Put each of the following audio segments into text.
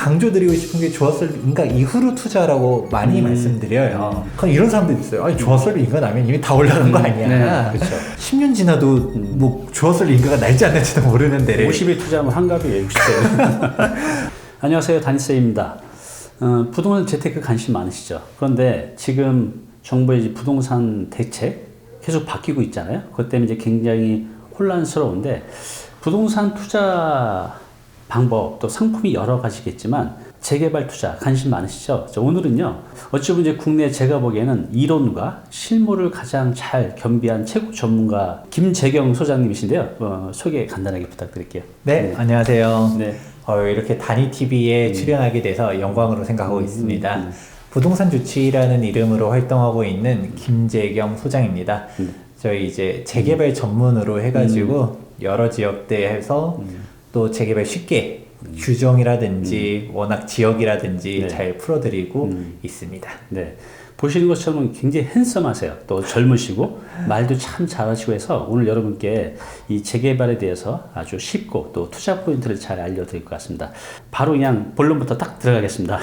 강조드리고 싶은 게 조합설립 인가 이후로 투자라고 많이 말씀드려요. 그럼 이런 사람들 있어요. 아니, 조합설립 인가 나면 이미 다 올라간 거 아니야. 네, 그렇죠. 10년 지나도 뭐 조합설립 인가가 날지 안 날지도 모르는데 50일 투자하면 한갑이에요, 60대. 안녕하세요, 단니쌤입니다. 부동산 재테크 관심 많으시죠? 그런데 지금 정부의 이제 부동산 대책 계속 바뀌고 있잖아요. 그것 때문에 이제 굉장히 혼란스러운데 부동산 투자 방법 또 상품이 여러 가지겠지만 재개발 투자 관심 많으시죠? 오늘은요, 어찌 보면 이제 국내 제가 보기에는 이론과 실무를 가장 잘 겸비한 최고 전문가 김재경 소장님이신데요. 소개 간단하게 부탁드릴게요. 네, 안녕하세요. 네. 이렇게 단위TV에 출연하게 돼서 영광으로 생각하고 있습니다. 부동산 주치라는 이름으로 활동하고 있는 김재경 소장입니다. 저희 이제 재개발 전문으로 해가지고 여러 지역대에서 또 재개발 쉽게 규정이라든지 워낙 지역이라든지 네. 잘 풀어드리고 있습니다. 네. 보시는 것처럼 굉장히 핸섬하세요. 또 젊으시고 말도 참 잘하시고 해서 오늘 여러분께 이 재개발에 대해서 아주 쉽고 또 투자 포인트를 잘 알려드릴 것 같습니다. 바로 그냥 본론부터 딱 들어가겠습니다.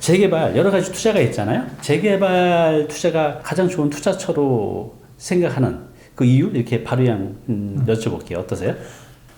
재개발 여러 가지 투자가 있잖아요. 재개발 투자가 가장 좋은 투자처로 생각하는 그 이유 이렇게 바로 그냥 여쭤볼게요. 어떠세요?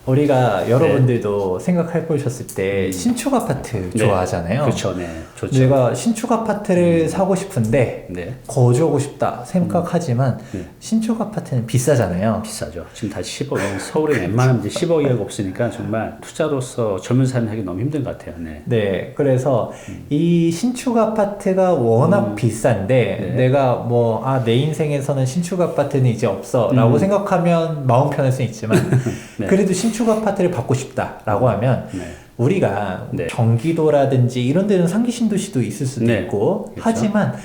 우리가 여러분들도 생각해 보셨을 때 신축 아파트 좋아하잖아요. 그렇죠. 네. 좋죠. 내가 신축 아파트를 사고 싶은데 네. 거주하고 싶다 생각하지만 신축 아파트는 비싸잖아요. 비싸죠. 지금 다 10억. 서울에 웬만하면 이제 10억 이하가 없으니까 정말 투자로서 젊은 사람이 하기 너무 힘든 것 같아요. 네. 네, 그래서 이 신축 아파트가 워낙 비싼데 내가 뭐 내 인생에서는 신축 아파트는 이제 없어라고 생각하면 마음 편할 수 있지만 네. 그래도 신축 아파트를 받고 싶다라고 하면 우리가 네. 경기도라든지 이런 데는 상기 신도시도 있을 수도 네. 있고 그렇죠. 하지만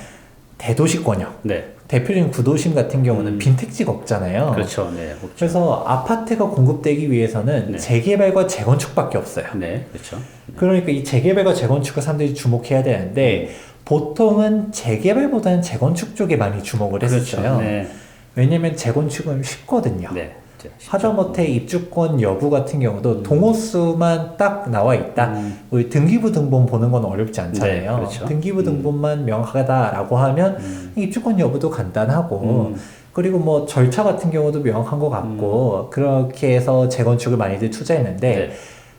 대도시권역 네. 대표적인 구도심 같은 경우는 빈택지가 없잖아요. 그렇죠. 네. 없죠. 그래서 아파트가 공급되기 위해서는 네. 재개발과 재건축밖에 없어요. 네. 그렇죠. 그러니까 이 재개발과 재건축을 사람들이 주목해야 되는데 보통은 재개발보다는 재건축 쪽에 많이 주목을 했었어요. 그렇죠. 네. 왜냐면 재건축은 쉽거든요. 네. 하다못해 입주권 여부 같은 경우도 동호수만 딱 나와 있다. 우리 등기부 등본 보는 건 어렵지 않잖아요. 네, 그렇죠. 등기부 등본만 명확하다라고 하면 입주권 여부도 간단하고 그리고 뭐 절차 같은 경우도 명확한 것 같고 그렇게 해서 재건축을 많이들 투자했는데 네.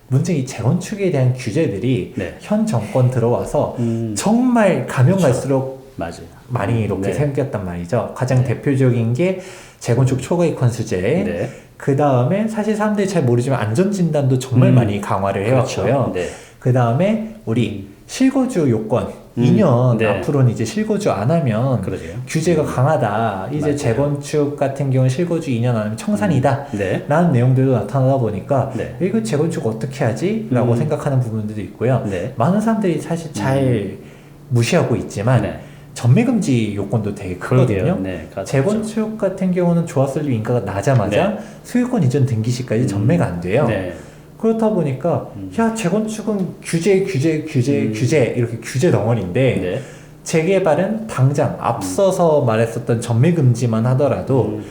문제 이 재건축에 대한 규제들이 네. 현 정권 들어와서 정말 가면 그렇죠. 갈수록 맞아요. 많이 이렇게 네. 생겼단 말이죠. 가장 대표적인 게 재건축 초과이익 관수제. 네. 그 다음에 사실 사람들이 잘 모르지만 안전진단도 정말 많이 강화를 해왔고요. 그렇죠. 네. 그 다음에 우리 실거주 요건 2년 네. 앞으로는 이제 실거주 안 하면 그러게요. 규제가 강하다. 이제 맞아요. 재건축 같은 경우는 실거주 2년 안 하면 청산이다. 네. 라는 내용들도 나타나다 보니까 네. 이거 재건축 어떻게 하지? 라고 생각하는 부분들도 있고요. 네. 많은 사람들이 사실 잘 무시하고 있지만 네. 전매금지 요건도 되게 크거든요. 그러게요. 네. 재건축 같은 경우는 조합설립 인가가 나자마자 소유권 이전 등기 시까지 전매가 안 돼요. 네. 그렇다 보니까 야 재건축은 규제 이렇게 규제 덩어리인데 네. 재개발은 당장 앞서서 말했었던 전매금지만 하더라도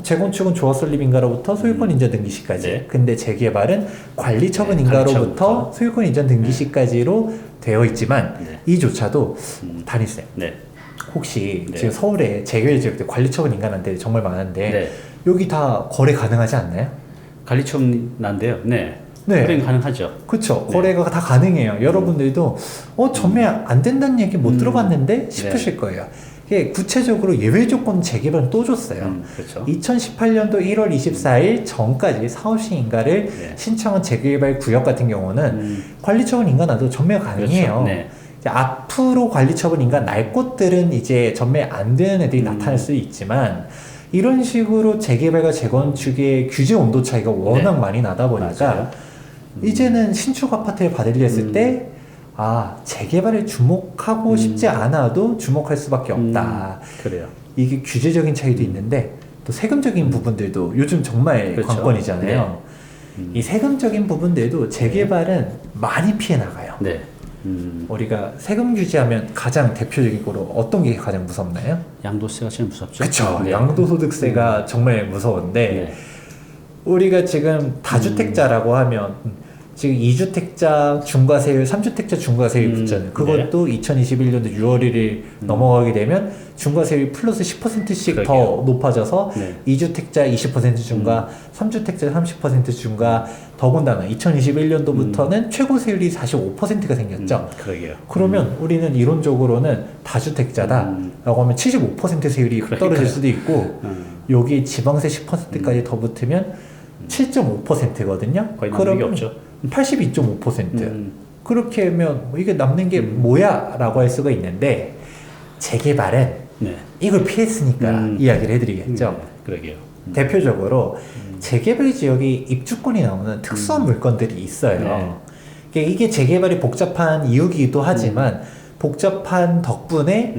재건축은 조합설립 인가로부터 소유권 이전 등기 시까지 네. 근데 재개발은 관리처분 네, 인가로부터 관리처분부터. 소유권 이전 등기 시까지로 되어 있지만 네. 이조차도 단위세 네. 혹시 네. 지금 서울에 재개발 지역들 관리처분 인가한테 정말 많은데 네. 여기 다 거래 가능하지 않나요? 관리처분 난데요. 네. 네. 거래는 가능하죠. 그쵸. 네. 거래가 다 가능해요. 여러분들도 전매 안 된다는 얘기 못 들어봤는데 싶으실 거예요. 이게 구체적으로 예외 조건 재개발은 또 줬어요. 그렇죠. 2018년도 1월 24일 전까지 사업시 인가를 네. 신청한 재개발 구역 같은 경우는 관리처분 인가 나도 전매가 가능해요. 그렇죠. 네. 이제 앞으로 관리처분 인가 날 곳들은 이제 전매 안 되는 애들이 나타날 수 있지만 이런 식으로 재개발과 재건축의 규제 온도 차이가 워낙 많이 나다 보니까 맞아요. 이제는 신축 아파트를 받으려 했을 때 재개발에 주목하고 싶지 않아도 주목할 수밖에 없다. 그래요. 이게 규제적인 차이도 있는데 또 세금적인 부분들도 요즘 정말 그렇죠. 관건이잖아요. 이 세금적인 부분들도 재개발은 많이 피해 나가요. 네. 우리가 세금 규제하면 가장 대표적인 거로 어떤 게 가장 무섭나요? 양도세가 제일 무섭죠. 그쵸. 네. 양도소득세가 정말 무서운데 네. 우리가 지금 다주택자라고 하면 지금 2주택자 중과세율, 3주택자 중과세율 붙잖아요. 그것도 2021년도 6월 1일 넘어가게 되면 중과세율이 플러스 10%씩 더 그러게요. 높아져서 네. 2주택자 20% 중과, 3주택자 30% 중과, 더군다나 2021년도부터는 최고 세율이 45%가 생겼죠. 그러게요. 그러면 우리는 이론적으로는 다주택자다라고 하면 75% 세율이 떨어질 수도 있고 여기 지방세 10%까지 더 붙으면 7.5%거든요. 거의 남는 게 없죠. 82.5%. 그렇게 하면 뭐 이게 남는 게 뭐야? 라고 할 수가 있는데 재개발은 네. 이걸 피했으니까 이야기를 해드리겠죠. 그러게요. 대표적으로 재개발 지역이 입주권이 나오는 특수한 물건들이 있어요. 이게 재개발이 복잡한 이유기도 하지만 복잡한 덕분에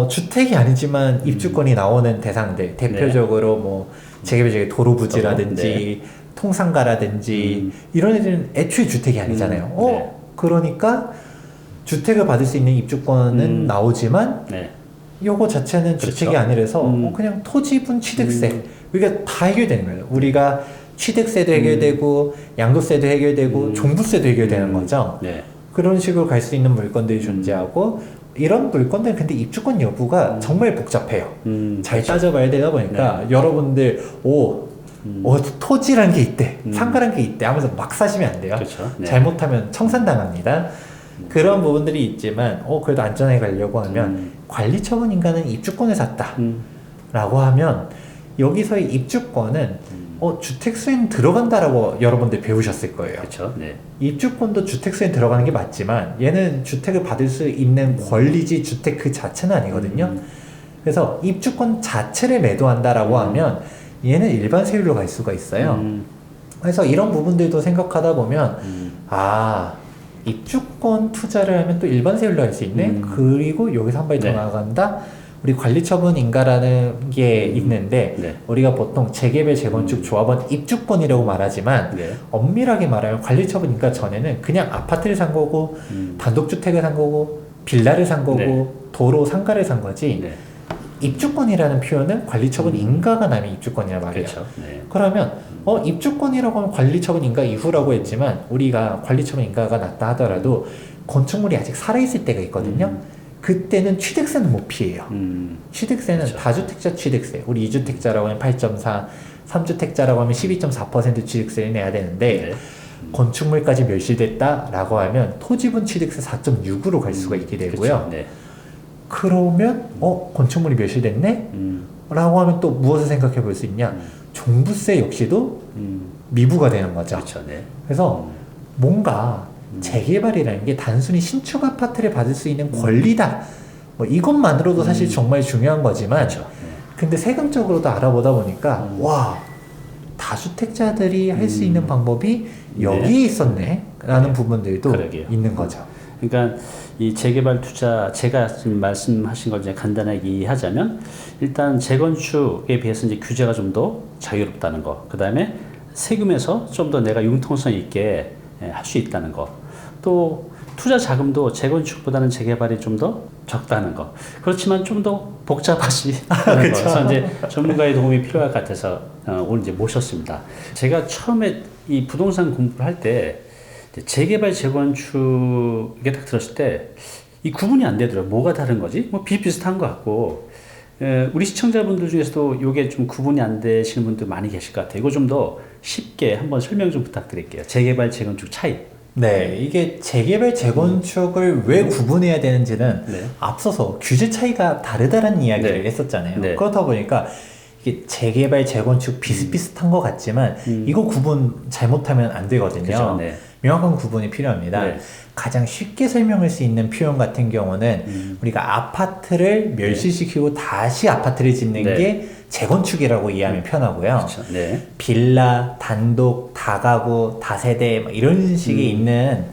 주택이 아니지만 입주권이 나오는 대상들, 대표적으로 뭐 재개발 지역의 도로 부지라든지 통상가라든지 이런 애들은 애초에 주택이 아니잖아요. 그러니까 주택을 받을 수 있는 입주권은 나오지만 요거 자체는 주택이 그렇죠. 아니라서 그냥 토지분 취득세 우리가 다 해결되는 거예요. 우리가 취득세도 해결되고 양도세도 해결되고 종부세도 해결되는 거죠. 그런 식으로 갈 수 있는 물건들이 존재하고 이런 물건들은 근데 입주권 여부가 정말 복잡해요. 잘 그렇죠. 따져봐야 되다 보니까 여러분들 토지라는 게 있대, 상가라는 게 있대 하면서 막 사시면 안 돼요. 그렇죠. 잘못하면 청산당합니다. 그런 부분들이 있지만 그래도 안전하게 가려고 하면 관리처분 인가는 입주권을 샀다 라고 하면 여기서의 입주권은 주택 수엔 들어간다라고 여러분들 배우셨을 거예요. 그렇죠. 입주권도 주택 수엔 들어가는 게 맞지만 얘는 주택을 받을 수 있는 권리지 주택 그 자체는 아니거든요. 그래서 입주권 자체를 매도한다라고 하면 얘는 일반 세율로 갈 수가 있어요. 그래서 이런 부분들도 생각하다 보면 입주권 투자를 하면 또 일반 세율로 할 수 있네. 그리고 여기서 한 발 더 나아간다. 우리 관리처분 인가라는 게 있는데 우리가 보통 재개발 재건축 조합원 입주권이라고 말하지만 엄밀하게 말하면 관리처분 인가 전에는 그냥 아파트를 산 거고 단독주택을 산 거고 빌라를 산 거고 도로 상가를 산 거지 입주권이라는 표현은 관리처분 인가가 나면 입주권이란 말이에요. 그렇죠. 그러면 입주권이라고 하면 관리처분 인가 이후라고 했지만 우리가 관리처분 인가가 났다 하더라도 건축물이 아직 살아있을 때가 있거든요. 그때는 취득세는 못 피해요. 취득세는 그렇죠. 다주택자 취득세, 우리 2주택자라고 하면 8.4, 3주택자라고 하면 12.4% 취득세를 내야 되는데 건축물까지 멸실됐다라고 하면 토지분 취득세 4.6으로 갈 수가 있게 되고요. 그렇죠. 그러면 건축물이 멸실됐네? 라고 하면 또 무엇을 생각해 볼 수 있냐? 종부세 역시도 미부가 되는 거죠. 그렇죠. 그래서 뭔가 재개발이라는 게 단순히 신축 아파트를 받을 수 있는 권리다. 뭐 이것만으로도 사실 정말 중요한 거지만, 근데 세금적으로도 알아보다 보니까 와 다주택자들이 할 수 있는 방법이 여기에 있었네라는 부분들도 그러게요. 있는 거죠. 그러니까 이 재개발 투자 제가 지금 말씀하신 걸 이제 간단하게 이해하자면 일단 재건축에 비해서 이제 규제가 좀 더 자유롭다는 거, 그 다음에 세금에서 좀 더 내가 융통성 있게 할 수 있다는 거, 또 투자 자금도 재건축보다는 재개발이 좀 더 적다는 거. 그렇지만 좀 더 복잡하지 않은 거. 그래서 이제 전문가의 도움이 필요할 것 같아서 오늘 이제 모셨습니다. 제가 처음에 이 부동산 공부를 할 때 재개발 재건축에 딱 들었을 때 이 구분이 안 되더라고요. 뭐가 다른 거지? 뭐 비슷비슷한 것 같고, 우리 시청자분들 중에서도 이게 좀 구분이 안 되시는 분들 많이 계실 것 같아요. 이거 좀 더 쉽게 한번 설명 좀 부탁드릴게요. 재개발 재건축 차이. 네, 이게 재개발 재건축을 왜 구분해야 되는지는 앞서서 규제 차이가 다르다는 이야기를 했었잖아요. 그렇다 보니까 이게 재개발 재건축 비슷비슷한 것 같지만 이거 구분 잘못하면 안 되거든요. 그렇죠. 명확한 구분이 필요합니다. 가장 쉽게 설명할 수 있는 표현 같은 경우는 우리가 아파트를 멸실시키고 다시 아파트를 짓는 게 재건축이라고 이해하면 편하고요. 그렇죠. 빌라, 단독, 다가구, 다세대 뭐 이런 식의 있는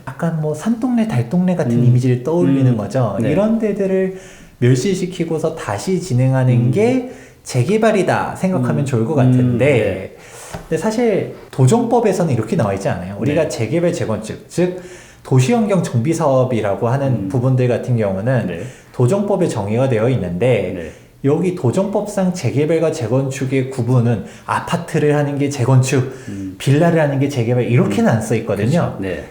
약간 뭐 산동네, 달동네 같은 이미지를 떠올리는 거죠. 이런 데들을 멸실시키고서 다시 진행하는 게 재개발이다 생각하면 좋을 것 같은데 근데 사실 도정법에서는 이렇게 나와 있지 않아요. 우리가 재개발 재건축, 즉 도시환경 정비 사업이라고 하는 부분들 같은 경우는 도정법에 정의가 되어 있는데 여기 도정법상 재개발과 재건축의 구분은 아파트를 하는 게 재건축, 빌라를 하는 게 재개발 이렇게는 안 써 있거든요. 그렇죠. 네.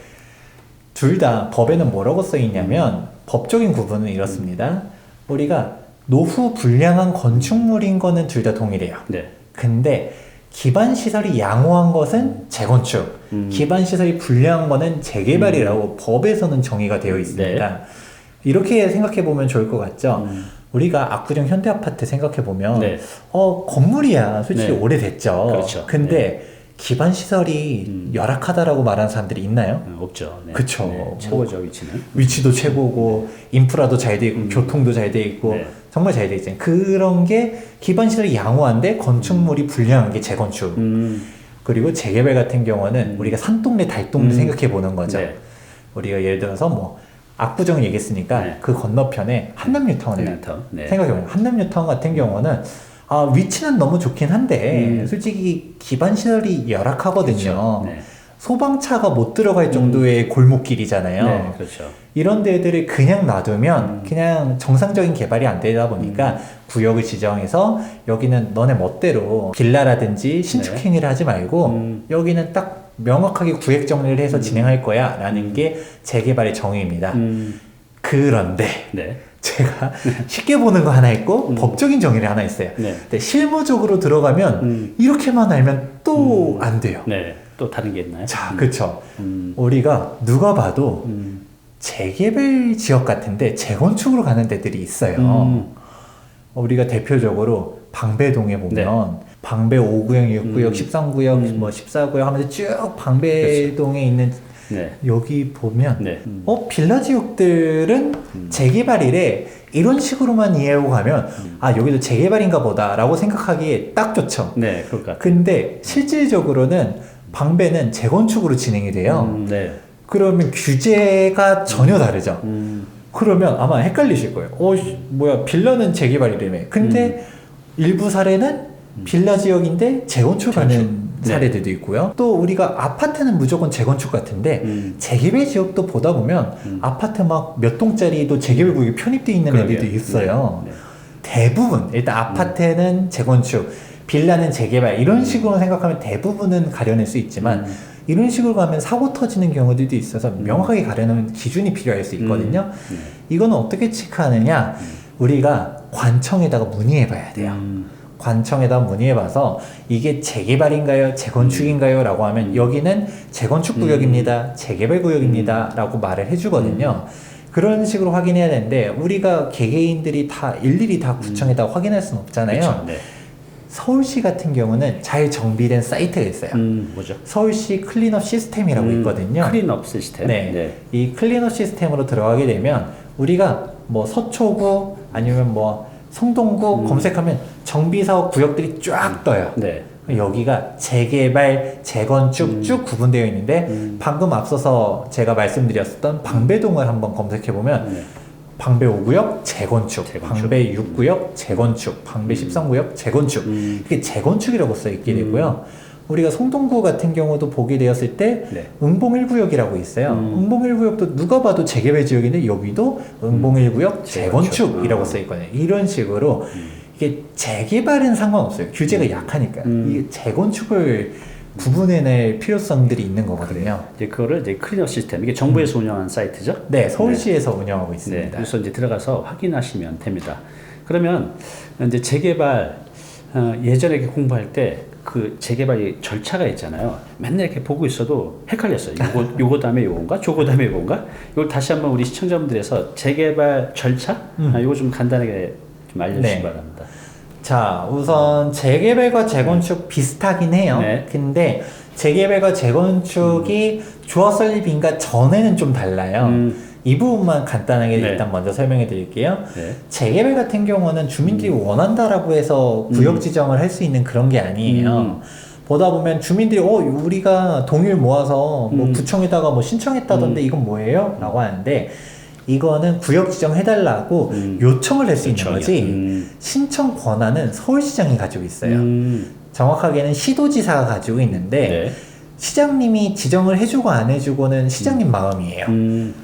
둘 다 법에는 뭐라고 써 있냐면 법적인 구분은 이렇습니다. 우리가 노후 불량한 건축물인 거는 둘 다 동일해요. 네. 근데 기반 시설이 양호한 것은 재건축, 기반 시설이 불량한 거는 재개발이라고 법에서는 정의가 되어 있습니다. 네. 이렇게 생각해 보면 좋을 것 같죠. 우리가 압구정 현대아파트 생각해 보면 네. 건물이야 솔직히 네. 오래됐죠. 그렇죠. 근데 기반 시설이 열악하다라고 말하는 사람들이 있나요? 없죠. 네. 그쵸. 네. 최고죠, 위치는. 위치도 최고고 인프라도 잘 돼 있고 교통도 잘 돼 있고 네. 정말 잘 돼 있잖아요. 그런 게 기반 시설이 양호한데 건축물이 불량한 게 재건축. 그리고 재개발 같은 경우는 우리가 산동네 달동네 생각해 보는 거죠. 네. 우리가 예를 들어서 뭐 압구정 얘기했으니까 네. 그 건너편에 한남뉴타운을 한남뉴타운. 네. 생각해보면 한남뉴타운 같은 경우는 위치는 너무 좋긴 한데 솔직히 기반 시설이 열악하거든요. 그렇죠. 네. 소방차가 못 들어갈 정도의 골목길이잖아요. 네, 그렇죠. 이런 데들을 그냥 놔두면 그냥 정상적인 개발이 안 되다 보니까 구역을 지정해서 여기는 너네 멋대로 빌라라든지 신축 행위를 하지 말고 여기는 딱 명확하게 구획 정리를 해서 진행할 거야 라는 게 재개발의 정의입니다. 그런데 네. 제가 쉽게 보는 거 하나 있고 법적인 정의를 하나 있어요. 네. 근데 실무적으로 들어가면 이렇게만 알면 또 안 돼요. 네. 또 다른 게 있나요? 자, 그쵸. 우리가 누가 봐도 재개발 지역 같은데 재건축으로 가는 데들이 있어요. 우리가 대표적으로 방배동에 보면 방배 5구역, 6구역, 13구역, 뭐 14구역 하면서 쭉 방배동에 있는 네. 여기 보면 네. 빌라 지역들은 재개발이래 이런 식으로만 이해하고 가면 여기도 재개발인가 보다 라고 생각하기에 딱 좋죠. 네, 그럴 것 같아요. 근데 실질적으로는 방배는 재건축으로 진행이 돼요. 네. 그러면 규제가 전혀 다르죠. 그러면 아마 헷갈리실 거예요. 뭐야 빌라는 재개발이라며. 근데 일부 사례는 빌라 지역인데 재건축하는 네. 사례들도 있고요. 또 우리가 아파트는 무조건 재건축 같은데 재개발 지역도 보다 보면 아파트 막 몇 동짜리도 재개발 구역에 편입되어 있는 그러게요. 애들도 있어요. 네. 네. 대부분 일단 아파트는 재건축, 빌라는 재개발 이런 식으로 생각하면 대부분은 가려낼 수 있지만 이런 식으로 가면 사고 터지는 경우들도 있어서 명확하게 가려놓은 기준이 필요할 수 있거든요. 이거는 어떻게 체크하느냐? 우리가 관청에다가 문의해 봐야 돼요. 관청에다 문의해봐서 이게 재개발인가요? 재건축인가요? 라고 하면 여기는 재건축 구역입니다. 재개발 구역입니다. 라고 말을 해주거든요. 그런 식으로 확인해야 되는데 우리가 개개인들이 다 일일이 다 구청에다 확인할 수는 없잖아요. 그렇죠. 네. 서울시 같은 경우는 잘 정비된 사이트가 있어요. 뭐죠? 서울시 클린업 시스템이라고 있거든요. 클린업 시스템. 네. 네. 이 클린업 시스템으로 들어가게 되면 우리가 뭐 서초구 아니면 뭐 성동구 검색하면 정비사업 구역들이 쫙 떠요. 네. 여기가 재개발, 재건축 쭉 구분되어 있는데 방금 앞서서 제가 말씀드렸던 방배동을 한번 검색해보면 방배 5구역 재건축, 방배 6구역 재건축, 방배 13구역 재건축 이게 재건축이라고 써있게 되고요. 우리가 성동구 같은 경우도 보게 되었을 때 응봉 1구역이라고 있어요. 응봉 1구역도 누가 봐도 재개발 지역인데 여기도 응봉 1구역 재건축이라고 써있거든요. 이런 식으로 이게 재개발은 상관없어요. 규제가 약하니까. 이게 재건축을 구분해낼 필요성들이 있는 거거든요. 이제 그거를 이제 클린업 시스템 이게 정부에서 운영하는 사이트죠? 네, 서울시에서 운영하고 있습니다. 네, 그래서 이제 들어가서 확인하시면 됩니다. 그러면 이제 재개발 예전에 이렇게 공부할 때 그 재개발이 절차가 있잖아요. 맨날 이렇게 보고 있어도 헷갈렸어요. 요거 다음에 요건가? 저거 다음에 요건가? 이걸 다시 한번 우리 시청자분들에서 재개발 절차? 요거 좀 간단하게 좀 알려주시기 바랍니다. 자, 우선 재개발과 재건축 비슷하긴 해요. 근데 재개발과 재건축이 주어 설립인가 전에는 좀 달라요. 이 부분만 간단하게 일단 먼저 설명해 드릴게요. 재개발 같은 경우는 주민들이 원한다라고 해서 구역 지정을 할 수 있는 그런 게 아니에요. 보다 보면 주민들이 우리가 동의를 모아서 뭐 구청에다가 뭐 신청했다던데 이건 뭐예요? 라고 하는데 이거는 구역 지정해달라고 요청을 할 수 있는 거지 신청 권한은 서울시장이 가지고 있어요. 정확하게는 시도지사가 가지고 있는데 시장님이 지정을 해주고 안 해주고는 시장님 마음이에요.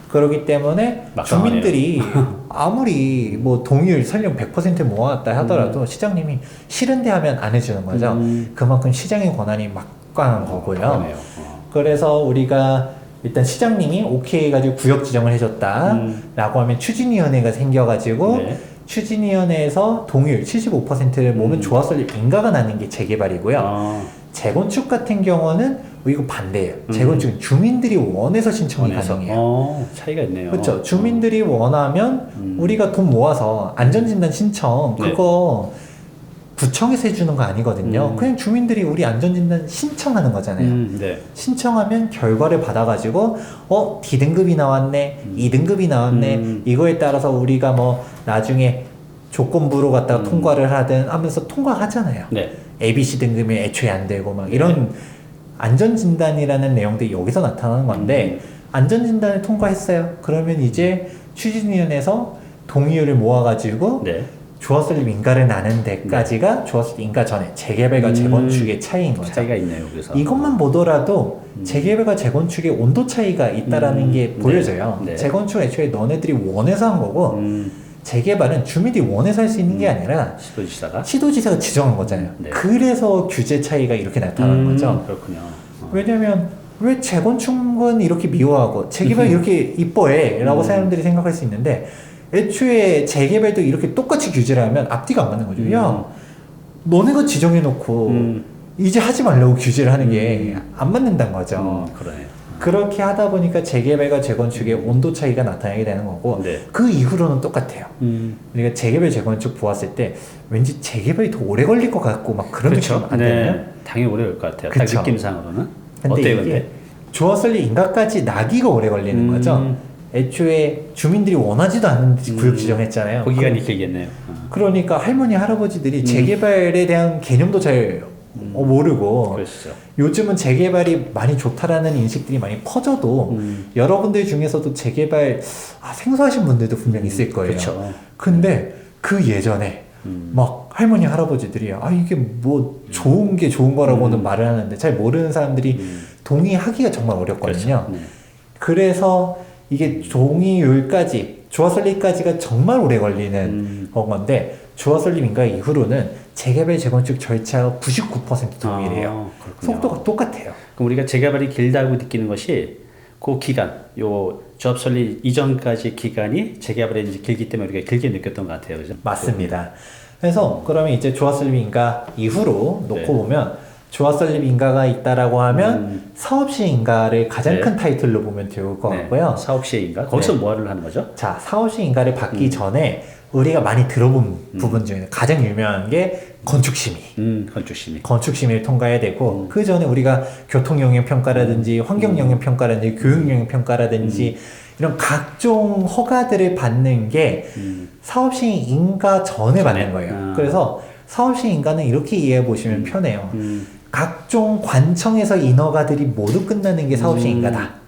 그렇기 때문에 막강하네요. 주민들이 아무리 뭐 동의율 설령 100% 모았다 하더라도 시장님이 싫은데 하면 안 해주는 거죠. 그만큼 시장의 권한이 막강한 거고요. 그러네요. 그래서 우리가 일단 시장님이 오케이 해가지고 구역 지정을 해줬다라고 하면 추진위원회가 생겨가지고 네. 추진위원회에서 동의율 75%를 모으면 조합설립 인가가 나는 게 재개발이고요. 아, 재건축 같은 경우는 이거 반대예요. 재건축은 주민들이 원해서 신청이 원해서. 가능해요. 차이가 있네요. 그렇죠. 주민들이 원하면 우리가 돈 모아서 안전진단 신청 네. 그거 구청에서 해주는 거 아니거든요. 그냥 주민들이 우리 안전진단 신청하는 거잖아요. 네. 신청하면 결과를 받아가지고 D등급이 나왔네, 2등급이 나왔네. 이거에 따라서 우리가 뭐 나중에 조건부로 갖다가 통과를 하든 하면서 통과하잖아요. 네. ABC 등급이 애초에 안 되고 막 이런 안전진단이라는 내용들이 여기서 나타나는 건데 안전진단을 통과했어요. 그러면 이제 추진위원회에서 동의율을 모아가지고 네. 조합설립 인가를 나는 데까지가 조합설립 인가 전에 재개발과 재건축의 차이인 거죠. 차이가 있네요. 그래서 이것만 보더라도 재개발과 재건축의 온도 차이가 있다라는 게 네. 보여져요. 네. 재건축은 애초에 너네들이 원해서 한 거고 재개발은 주민들이 원해서 할 수 있는 게 아니라 시도지사가 시도지사가 지정한 거잖아요. 네. 그래서 규제 차이가 이렇게 나타나는 거죠. 그렇군요. 왜냐면 왜 재건축은 이렇게 미워하고 재개발 이렇게 이뻐해 라고 사람들이 생각할 수 있는데 애초에 재개발도 이렇게 똑같이 규제를 하면 앞뒤가 안 맞는 거죠. 야, 너네가 지정해놓고 이제 하지 말라고 규제를 하는 게 안 맞는다는 거죠. 그러네요. 그렇게 하다 보니까 재개발과 재건축의 온도 차이가 나타나게 되는 거고 네. 그 이후로는 똑같아요. 우리가 재개발, 재건축 보았을 때 왠지 재개발이 더 오래 걸릴 것 같고 막 그런 느낌 안 드나요? 네. 당연히 오래 걸 것 같아요. 그쵸. 딱 느낌상으로는. 근데 어때요, 이게 근데? 조합설립 인가까지 나기가 오래 걸리는 거죠. 애초에 주민들이 원하지도 않는 구역 지정했잖아요. 거기가 길겠네요. 그러니까 할머니 할아버지들이 재개발에 대한 개념도 잘 모르고 그러시죠. 요즘은 재개발이 많이 좋다라는 인식들이 많이 퍼져도 여러분들 중에서도 재개발 생소하신 분들도 분명히 있을 거예요. 그렇죠. 근데 그 예전에 막 할머니 할아버지들이 이게 뭐 좋은 게 좋은 거라고는 말을 하는데 잘 모르는 사람들이 동의하기가 정말 어렵거든요. 그렇죠. 네. 그래서 이게 동의율까지 조합설립까지가 정말 오래 걸리는 건데 조합설립 인가 이후로는 재개발 재건축 절차가 99% 동일해요. 그렇군요. 속도가 똑같아요. 그럼 우리가 재개발이 길다고 느끼는 것이 그 기간, 요 조합 설립 이전까지 기간이 재개발이 이제 길기 때문에 우리가 길게 느꼈던 것 같아요. 그죠? 맞습니다. 그래서 그러면 이제 조합설립 인가 이후로 놓고 네. 보면 조합설립 인가가 있다라고 하면 사업시 인가를 가장 네. 큰 타이틀로 보면 좋을 것 같고요. 사업 시행인가? 거기서 네. 뭐를 하는 거죠? 자, 사업시 인가를 받기 전에 우리가 많이 들어본 부분 중에 가장 유명한 게 건축심의. 건축심의. 건축심의를 통과해야 되고 그 전에 우리가 교통영향평가라든지 환경영향평가라든지 교육영향평가라든지 이런 각종 허가들을 받는 게 사업시행 인가 전에 받는 거예요. 그래서 사업시행 인가는 이렇게 이해해 보시면 편해요. 각종 관청에서 인허가들이 모두 끝나는 게 사업시행 인가다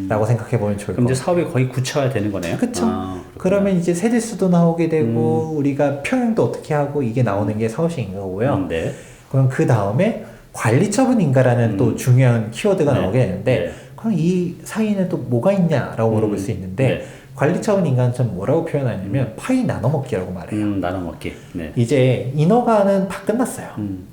라고 생각해 보면 좋을 것 그럼 같아요. 이제 사업이 거의 구체화 되는 거네요. 그쵸. 그렇구나. 그러면 이제 세대수도 나오게 되고 우리가 평형도 어떻게 하고 이게 나오는 게 사업시행 인가고요. 네. 그럼 그 다음에 관리처분 인가라는 또 중요한 키워드가 네. 나오게 되는데 네. 그럼 이 사이에는 또 뭐가 있냐라고 물어볼 수 있는데 네. 관리처분 인가는 좀 뭐라고 표현하냐면 파이 나눠먹기라고 말해요. 나눠 먹기. 네. 이제 인허가는 다 끝났어요.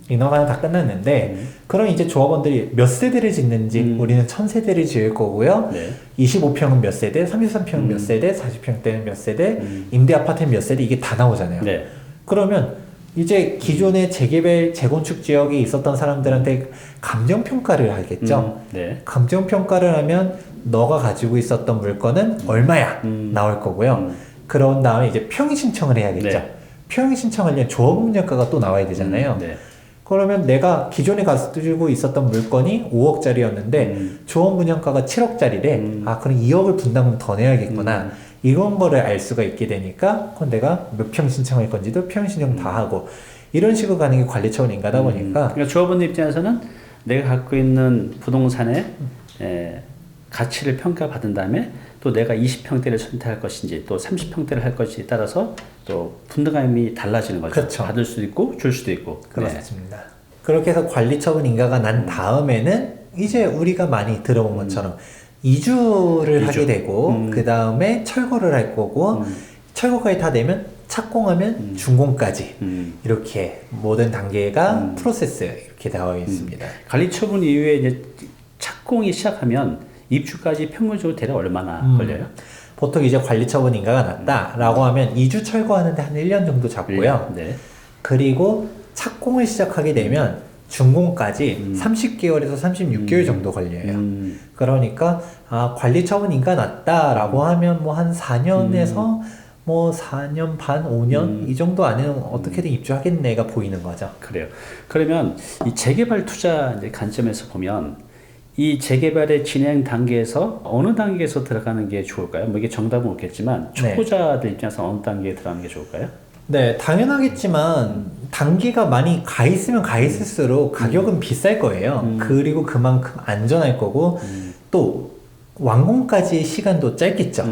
인허가는 다 끝났는데 그럼 이제 조합원들이 몇 세대를 짓는지 우리는 1000세대를 지을 거고요. 네. 25평은 몇 세대, 33평은 몇 세대, 40평대는 몇 세대, 임대 아파트는 몇 세대 이게 다 나오잖아요. 네. 그러면 이제 기존의 재개발, 재건축 지역에 있었던 사람들한테 감정평가를 하겠죠. 네. 감정평가를 하면 너가 가지고 있었던 물건은 얼마야 나올 거고요. 그런 다음에 이제 평의 신청을 해야겠죠. 네. 평의 신청하려면 조합분양가가 또 나와야 되잖아요. 네. 그러면 내가 기존에 가지고 있었던 물건이 5억짜리였는데 조합분양가가 7억짜리래. 그럼 2억을 분담금 더 내야겠구나. 이런 거를 알 수가 있게 되니까 그럼 내가 몇 평 신청할 건지도 평 신청 다 하고 이런 식으로 가는 게 관리 차원 인가다 보니까 그러니까 조합원들 입장에서는 내가 갖고 있는 부동산의 가치를 평가받은 다음에 또 내가 20평대를 선택할 것인지 또 30평대를 할 것인지에 따라서 또 분담금이 달라지는 거죠. 그렇죠. 받을 수도 있고 줄 수도 있고. 그렇습니다. 그렇게 해서 관리 처분 인가가 난 다음에는 이제 우리가 많이 들어본 것처럼 이주를 이주. 하게 되고 그 다음에 철거를 할 거고 철거까지 다 되면 착공하면 준공까지 이렇게 모든 단계가 프로세스 이렇게 나와 있습니다. 관리 처분 이후에 이제 착공이 시작하면 입주까지 평균적으로 대략 얼마나 걸려요? 보통 이제 관리 처분 인가가 났다라고 하면 이주 철거하는데 한 1년 정도 잡고요. 네. 그리고 착공을 시작하게 되면 준공까지 30개월에서 36개월 정도 걸려요. 그러니까 관리 처분 인가 났다라고 하면 뭐 한 4년에서 뭐 4년 반, 5년 이 정도 안에는 어떻게든 입주하겠네가 보이는 거죠. 그래요. 그러면 이 재개발 투자 이제 관점에서 보면 이 재개발의 진행 단계에서 어느 단계에서 들어가는 게 좋을까요? 뭐 이게 정답은 없겠지만 초보자들 입장에서 어느 단계에 들어가는 게 좋을까요? 네, 당연하겠지만 단기가 많이 가 있으면 가 있을수록 가격은 비쌀 거예요. 그리고 그만큼 안전할 거고 또 완공까지의 시간도 짧겠죠.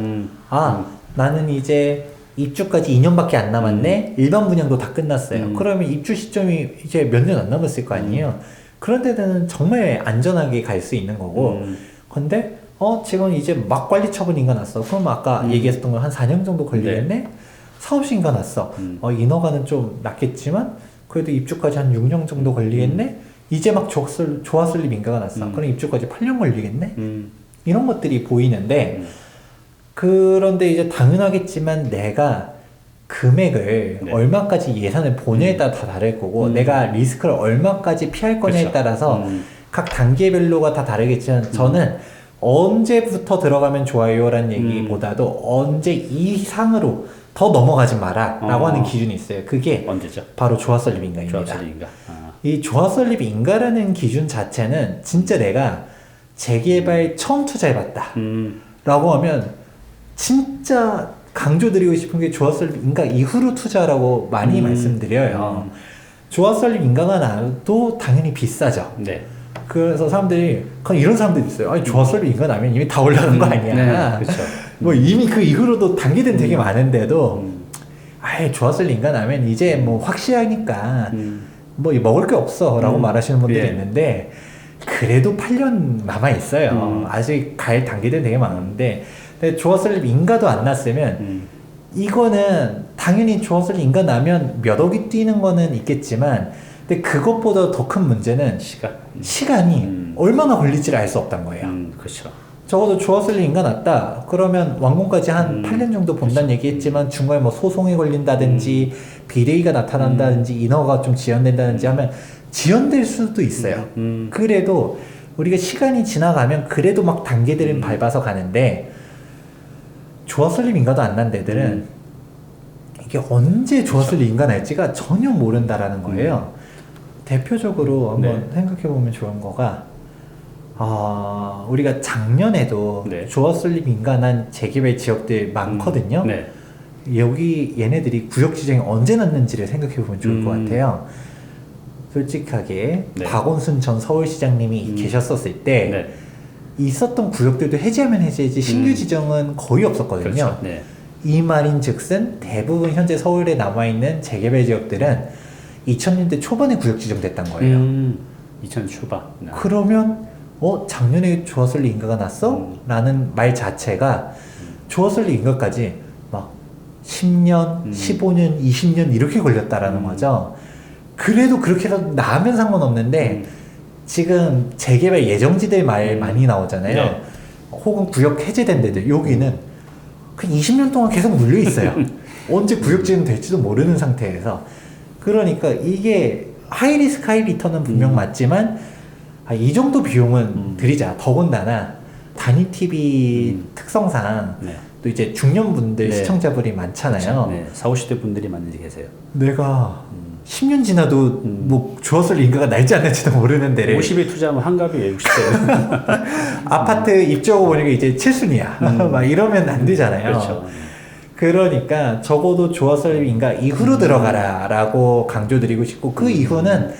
나는 이제 입주까지 2년밖에 안 남았네. 일반 분양도 다 끝났어요. 그러면 입주 시점이 이제 몇 년 안 남았을 거 아니에요. 그런 데는 정말 안전하게 갈 수 있는 거고. 근데 지금 이제 막 관리 처분 인가 났어. 그럼 아까 얘기했던 건 한 4년 정도 걸리겠네. 사업시 인가 났어. 인허가는 좀 낮겠지만 그래도 입주까지 한 6년 정도 걸리겠네. 이제 막 조합설립 인가가 났어. 그럼 입주까지 8년 걸리겠네. 이런 것들이 보이는데 그런데 이제 당연하겠지만 내가 금액을 얼마까지 예산을 보냐에 따라 다 다를 거고 내가 리스크를 얼마까지 피할 거냐에 따라서 각 단계별로가 다 다르겠지만 저는 언제부터 들어가면 좋아요라는 얘기보다도 언제 이상으로 더 넘어가지 마라 라고 하는 기준이 있어요. 그게 언제죠? 바로 조합설립 인가입니다. 조합설립 인가. 이 조합설립 인가라는 기준 자체는 진짜 내가 재개발 처음 투자해봤다 라고 하면 진짜 강조드리고 싶은 게 조합설립 인가 이후로 투자라고 많이 말씀드려요. 조합설립 인가가 나도 당연히 비싸죠. 네. 그래서 사람들이 그냥 이런 사람들이 있어요. 아니 조합설립 인가 나면 이미 다 올라간 거 아니야. 네, 그렇죠. 뭐 이미 그 이후로도 단계는 되게 많은데도 아예 조합설립 인가 나면 이제 뭐 확실하니까 뭐 먹을 게 없어 라고 말하시는 분들이 있는데 그래도 8년 남아 있어요. 아직 갈 단계들은 되게 많은데 근데 조합설립 인가도 안 났으면 이거는 당연히 조합설립 인가 나면 몇 억이 뛰는 거는 있겠지만 근데 그것보다 더 큰 문제는 시간이 얼마나 걸릴지를 알 수 없단 거예요. 그렇죠. 적어도 조합설립 인가 났다 그러면 완공까지 한 8년 정도 본다는 얘기했지만 중간에 뭐 소송이 걸린다든지 비대위가 나타난다든지 인허가 좀 지연된다든지 하면 지연될 수도 있어요. 그래도 우리가 시간이 지나가면 그래도 막 단계들은 밟아서 가는데 조합설립 인가도 안 난 데들은 이게 언제 조합설립 인가 날지가 전혀 모른다라는 거예요. 대표적으로 한번 생각해보면 좋은 거가 우리가 작년에도 조합설립 인가 난 재개발 지역들 많거든요. 여기 얘네들이 구역 지정이 언제 났는지를 생각해보면 좋을 것 같아요. 솔직하게 박원순 전 서울시장님이 계셨었을 때 있었던 구역들도 해제하면 해제지 신규 지정은 거의 없었거든요. 그렇죠. 이 말인 즉슨 대부분 현재 서울에 남아있는 재개발 지역들은 2000년대 초반에 구역 지정됐단 거예요. 2000년 초반. 그러면 작년에 조합설립 인가가 났어? 라는 말 자체가 조합설립 인가까지 막 10년, 15년, 20년 이렇게 걸렸다라는 거죠. 그래도 그렇게 해서 나면 상관없는데 지금 재개발 예정지들 말 많이 나오잖아요. 혹은 구역 해제된 데들 여기는 그냥 20년 동안 계속 물려 있어요. 언제 구역 지정 될지도 모르는 상태에서 그러니까 이게 하이리스크 하이리턴은 분명 맞지만 이 정도 비용은 들이자. 더군다나 단위 TV 특성상 또 이제 중년분들 시청자분이 많잖아요. 그렇죠. 40, 50대 분들이 많이 계세요. 내가 10년 지나도 뭐 조합설립 인가가 날지 안 날지도 모르는 데를 50에 투자하면 한갑이에요. 60대. 아파트 입주하고 보니까 이제 7순이야. 막 이러면 안 되잖아요. 그렇죠. 그러니까 적어도 조합설립 인가 이후로 들어가라 라고 강조드리고 싶고 그 이후는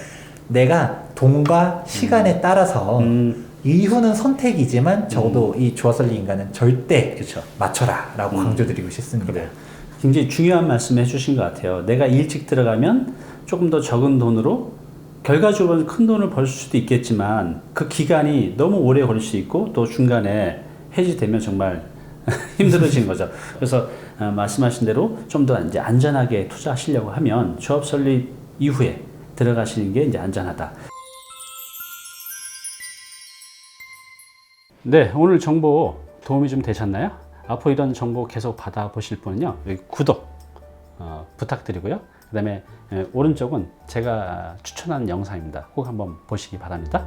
내가 돈과 시간에 따라서 이후는 선택이지만 적어도 이 조합설립 인가는 절대 맞춰라 라고 강조드리고 싶습니다. 그래요. 굉장히 중요한 말씀 해주신 것 같아요. 내가 일찍 들어가면 조금 더 적은 돈으로 결과적으로는 큰 돈을 벌 수도 있겠지만 그 기간이 너무 오래 걸릴 수 있고 또 중간에 해지되면 정말 힘들어지는 거죠. 그래서 말씀하신 대로 좀 더 이제 안전하게 투자하시려고 하면 조합 설립 이후에 들어가시는 게 이제 안전하다. 네, 오늘 정보 도움이 좀 되셨나요? 앞으로 이런 정보 계속 받아보실 분은요, 여기 구독 부탁드리고요. 그 다음에 오른쪽은 제가 추천한 영상입니다. 꼭 한번 보시기 바랍니다.